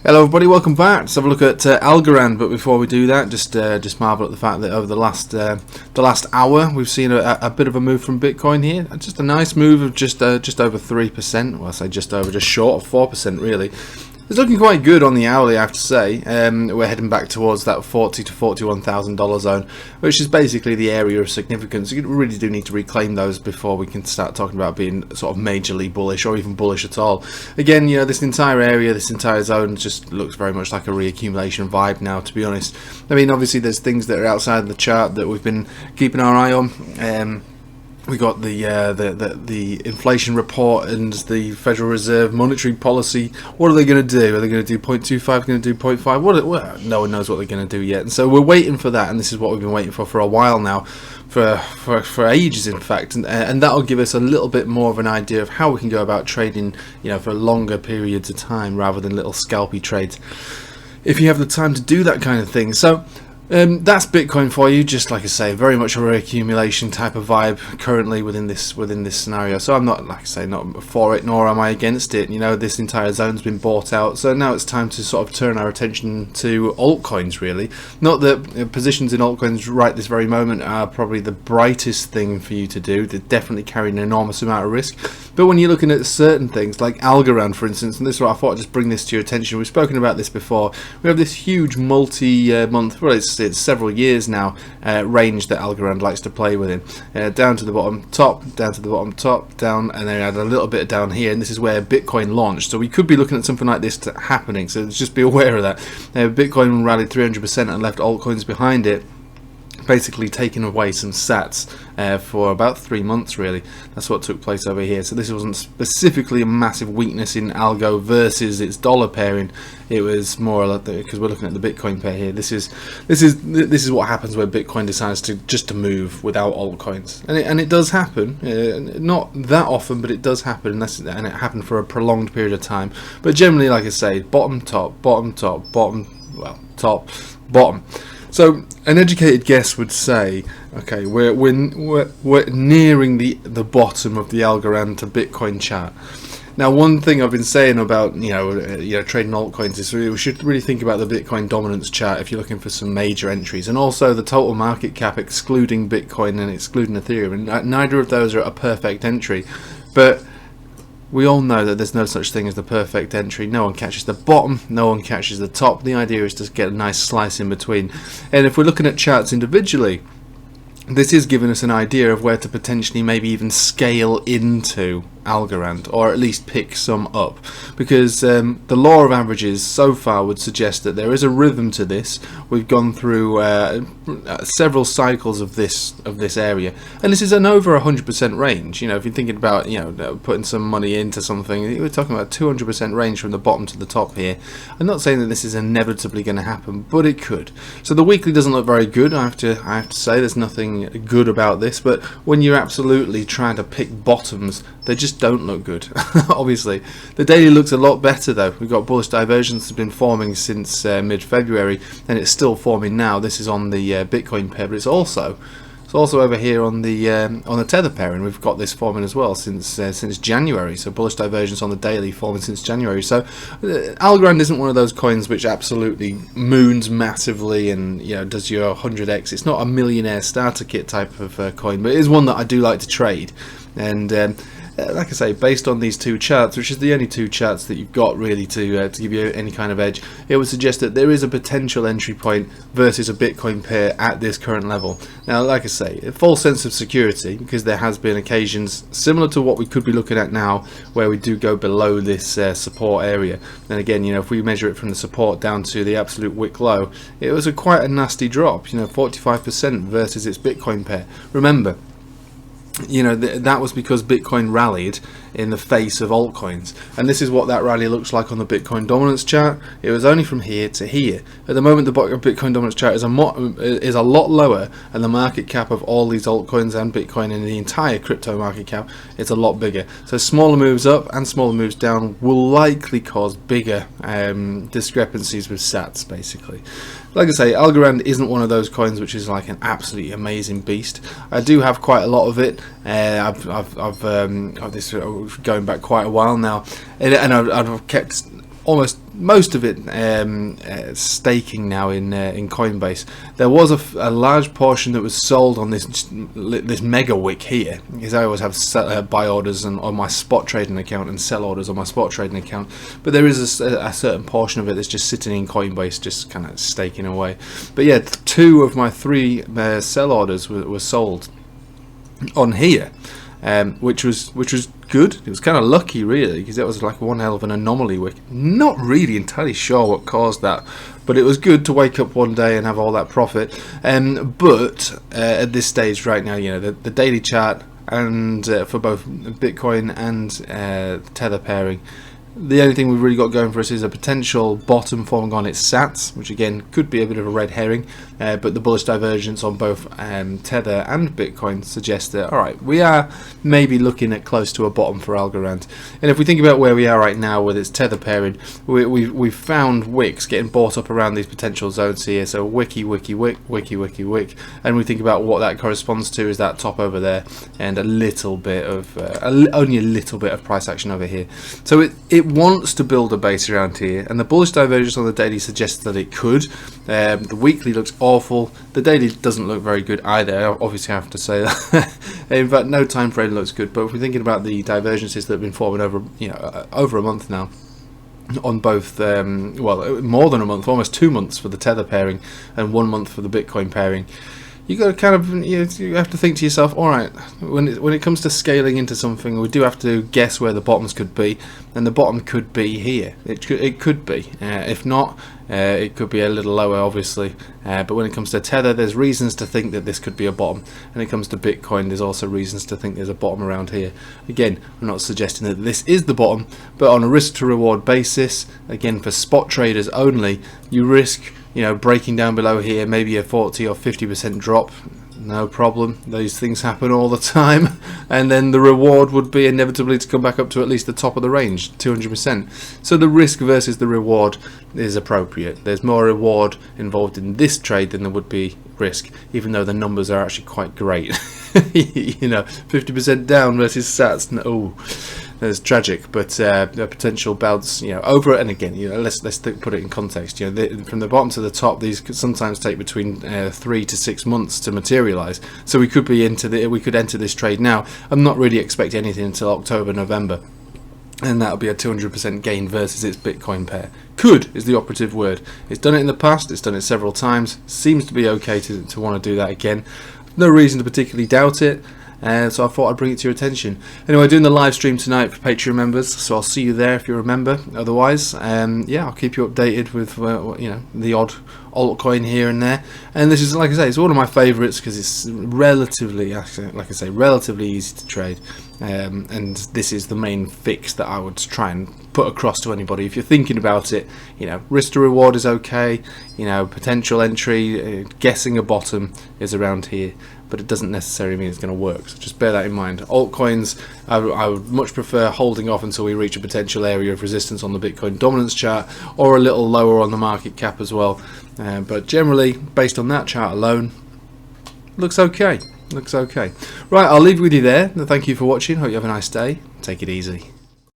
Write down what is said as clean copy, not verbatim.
Hello everybody, welcome back. Let's have a look at Algorand, but before we do that, just marvel at the fact that over the last hour we've seen a bit of a move from Bitcoin here. Just a nice move of just over 3%. Well, I say just short of 4% really. It's looking quite good on the hourly, I have to say. We're heading back towards that $40,000 to $41,000 zone, which is basically the area of significance. You really do need to reclaim those before we can start talking about being sort of majorly bullish or even bullish at all. Again, you know, this entire area, this entire zone just looks very much like a reaccumulation vibe now, to be honest. I mean, obviously there's things that are outside of the chart that we've been keeping our eye on. We got the inflation report and the Federal Reserve monetary policy. What are they going to do? Are they going to do 0.25? Going to do 0.5? Well, no one knows what they're going to do yet. And so we're waiting for that, and this is what we've been waiting for a while now, for ages in fact. And that'll give us a little bit more of an idea of how we can go about trading, you know, for longer periods of time rather than little scalpy trades, if you have the time to do that kind of thing. So that's Bitcoin for you. Just like I say, very much a reaccumulation type of vibe currently within this scenario. So I'm not, like I say, not for it, nor am I against it. You know, this entire zone's been bought out, so now it's time to sort of turn our attention to altcoins. Really, not that positions in altcoins right this very moment are probably the brightest thing for you to do. They're definitely carrying an enormous amount of risk. But when you're looking at certain things like Algorand, for instance, and this is what I thought I'd just bring this to your attention. We've spoken about this before. We have this huge multi-month, well, it's several years now, range that Algorand likes to play within. Down to the bottom, top, down to the bottom, top, down, and then add a little bit down here, and this is where Bitcoin launched. So we could be looking at something like this happening, so just be aware of that. Bitcoin rallied 300% and left altcoins behind it, basically taking away some sats for about 3 months really. That's what took place over here. So this wasn't specifically a massive weakness in algo versus its dollar pairing. It was more like, because we're looking at the Bitcoin pair here, this is what happens when Bitcoin decides to move without altcoins, and it does happen, not that often, but it does happen, and it happened for a prolonged period of time. But generally, like I say, bottom, top, bottom, top, bottom, well, top, bottom. So an educated guess would say, okay, we're nearing the bottom of the Algorand to Bitcoin chart. Now, one thing I've been saying about you know trading altcoins is we should really think about the Bitcoin dominance chart if you're looking for some major entries, and also the total market cap excluding Bitcoin and excluding Ethereum. And neither of those are a perfect entry, but we all know that there's no such thing as the perfect entry. No one catches the bottom, no one catches the top. The idea is to get a nice slice in between. And if we're looking at charts individually, this is giving us an idea of where to potentially maybe even scale into Algorand, or at least pick some up, because the law of averages so far would suggest that there is a rhythm to this. We've gone through several cycles of this area, and this is an over 100% range. You know, if you're thinking about putting some money into something, we're talking about 200% range from the bottom to the top here. I'm not saying that this is inevitably going to happen, but it could. So the weekly doesn't look very good. I have to say there's nothing good about this, but when you're absolutely trying to pick bottoms, they just don't look good. Obviously the daily looks a lot better though. We've got bullish divergence has been forming since mid-February, and it's still forming now. This is on the Bitcoin pair, but it's also over here on the Tether pair, and we've got this forming as well since January. So bullish divergence on the daily forming since January. So Algorand isn't one of those coins which absolutely moons massively and does your 100x. It's not a millionaire starter kit type of coin, but it is one that I do like to trade. And like I say, based on these two charts, which is the only two charts that you've got really to give you any kind of edge, it would suggest that there is a potential entry point versus a Bitcoin pair at this current level. Now, like I say, a false sense of security, because there has been occasions similar to what we could be looking at now where we do go below this support area. And again, if we measure it from the support down to the absolute wick low, it was quite a nasty drop, 45% versus its Bitcoin pair. Remember, that was because Bitcoin rallied in the face of altcoins, and this is what that rally looks like on the Bitcoin dominance chart. It was only from here to here. At the moment, the Bitcoin dominance chart is a lot lower, and the market cap of all these altcoins and Bitcoin and the entire crypto market cap is a lot bigger. So smaller moves up and smaller moves down will likely cause bigger discrepancies with sats, basically. Like I say, Algorand isn't one of those coins which is like an absolutely amazing beast. I do have quite a lot of it. I've this going back quite a while now, and I've kept almost most of it staking now in Coinbase. There was a large portion that was sold on this mega wick here, because I always have buy orders on my spot trading account and sell orders on my spot trading account, but there is a certain portion of it that's just sitting in Coinbase, just kind of staking away. But yeah, 2 of my 3 sell orders were sold on here, which was good. It was kind of lucky, really, because it was like one hell of an anomaly wick. Not really entirely sure what caused that, but it was good to wake up one day and have all that profit. But at this stage right now, you know, the daily chart and for both Bitcoin and Tether pairing, the only thing we've really got going for us is a potential bottom forming on its sats, which again could be a bit of a red herring, but the bullish divergence on both Tether and Bitcoin suggests that, alright, we are maybe looking at close to a bottom for Algorand. And if we think about where we are right now with its Tether pairing, we've found wicks getting bought up around these potential zones here, so wicky, wicky, wick, wicky, wicky, wick, and we think about what that corresponds to is that top over there, and a little bit of, only a little bit of price action over here. So it wants to build a base around here, and the bullish divergence on the daily suggests that it could. The weekly looks awful. The daily doesn't look very good either. Obviously, I have to say that. In fact, no time frame looks good. But if we're thinking about the divergences that have been forming over, over a month now, on both, well, more than a month, almost 2 months for the Tether pairing, and 1 month for the Bitcoin pairing. You got to kind of, you have to think to yourself, all right, when it comes to scaling into something, we do have to guess where the bottoms could be, and the bottom could be here. It could be. If not, it could be a little lower, obviously. But when it comes to Tether, there's reasons to think that this could be a bottom. When it comes to Bitcoin, there's also reasons to think there's a bottom around here. Again, I'm not suggesting that this is the bottom, but on a risk to reward basis, again for spot traders only, you risk, breaking down below here, maybe a 40 or 50% drop, no problem. These things happen all the time, and then the reward would be inevitably to come back up to at least the top of the range, 200%. So the risk versus the reward is appropriate. There's more reward involved in this trade than there would be risk, even though the numbers are actually quite great. 50% down versus sats. Oh, that's tragic, but a potential bounce, over it. And again, let's put it in context. From the bottom to the top, these could sometimes take between 3 to 6 months to materialize. So we could enter this trade now. I'm not really expecting anything until October, November, and that'll be a 200% gain versus its Bitcoin pair. Could is the operative word. It's done it in the past. It's done it several times. Seems to be okay to want to do that again. No reason to particularly doubt it. So I thought I'd bring it to your attention. Anyway, doing the live stream tonight for Patreon members, so I'll see you there if you're a member. Otherwise, I'll keep you updated with the odd altcoin here and there. And this is, like I say, it's one of my favourites because it's relatively, relatively easy to trade. And this is the main fix that I would try and put across to anybody. If you're thinking about it, risk to reward is okay. Potential entry, guessing a bottom is around here, but it doesn't necessarily mean it's going to work. So just bear that in mind. Altcoins, I would much prefer holding off until we reach a potential area of resistance on the Bitcoin dominance chart, or a little lower on the market cap as well. But generally, based on that chart alone, looks okay. Right, I'll leave with you there. Thank you for watching. Hope you have a nice day. Take it easy.